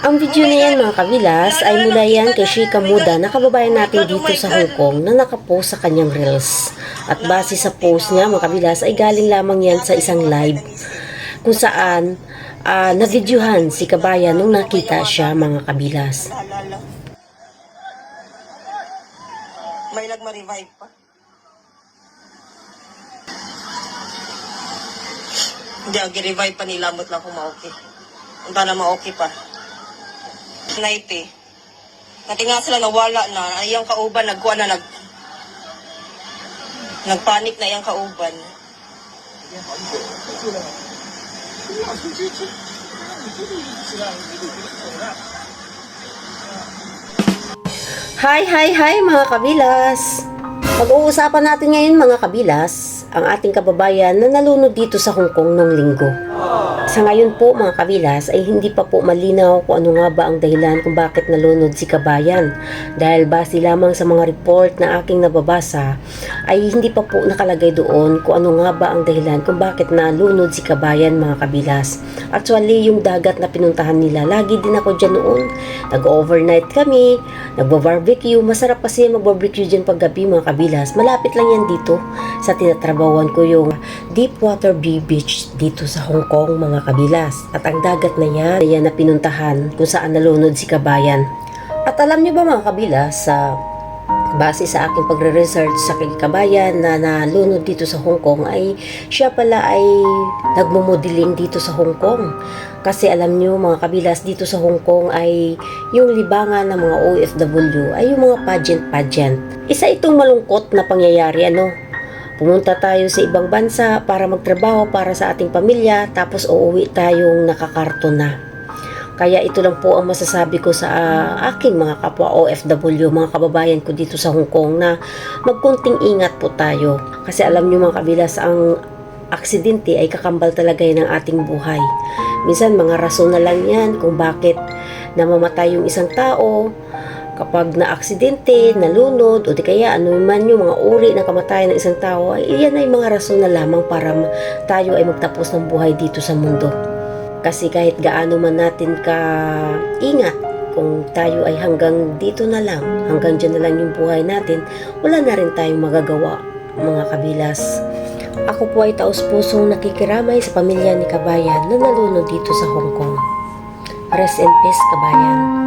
Ang video na yan mga kabilas ay mula yan kay Shika Muda na kababayan natin dito sa Hong Kong na nakapost sa kanyang reels. At base sa post niya mga kabilas ay galing lamang yan sa isang live kung saan na-videohan si kabayan nung nakita siya mga kabilas. May nagma-revive pa. Hindi, gi-revive pa nilamot lang kung ma-okay. Punta na ma-okay pa. Night eh. Nati nga sila nawala na. Ayang kauban, nagkuha na nagpanik na yung kauban. Hi mga kabilas! Pag-uusapan natin ngayon mga kabilas ang ating kababayan na nalunod dito sa Hong Kong nung linggo. Sa ngayon po mga kabilas ay hindi pa po malinaw kung ano nga ba ang dahilan kung bakit nalunod si kabayan. Dahil base lamang sa mga report na aking nababasa ay hindi pa po nakalagay doon kung ano nga ba ang dahilan kung bakit nalunod si kabayan mga kabilas. Actually yung dagat na pinuntahan nila, lagi din ako dyan noon. Nag-overnight kami, nagba-barbecue, masarap kasi mag-barbecue dyan paggabi mga kabilas. Malapit lang yan dito sa tinatrabawan ko yung Deepwater Bay Beach dito sa Hong Kong mga kabilas. At ang dagat na yan na pinuntahan kung saan nalunod si kabayan. At alam niyo ba mga kabilas, base sa aking pagre-research sa kabayan na nalunod dito sa Hong Kong ay siya pala ay nagmo-modeling dito sa Hong Kong. Kasi alam niyo mga kabilas dito sa Hong Kong ay yung libangan ng mga OFW ay yung mga pageant. Isa itong malungkot na pangyayari Pumunta tayo sa ibang bansa para magtrabaho para sa ating pamilya tapos uuwi tayong nakakarton na. Kaya ito lang po ang masasabi ko sa aking mga kapwa OFW, mga kababayan ko dito sa Hong Kong na magkunting ingat po tayo. Kasi alam niyo mga kabilas, ang aksidente ay kakambal talaga yan ng ating buhay. Minsan mga rason na lang yan kung bakit namamatay yung isang tao. Kapag na-aksidente, nalunod, o di kaya ano man yung mga uri ng kamatayan ng isang tao, ay iyan ay mga rason na lamang para tayo ay magtapos ng buhay dito sa mundo. Kasi kahit gaano man natin ka-ingat, kung tayo ay hanggang dito na lang, hanggang dyan na lang yung buhay natin, wala na rin tayong magagawa, mga kabilas. Ako po ay taos-pusong nakikiramay sa pamilya ni kabayan na nalunod dito sa Hong Kong. Rest in peace, kabayan.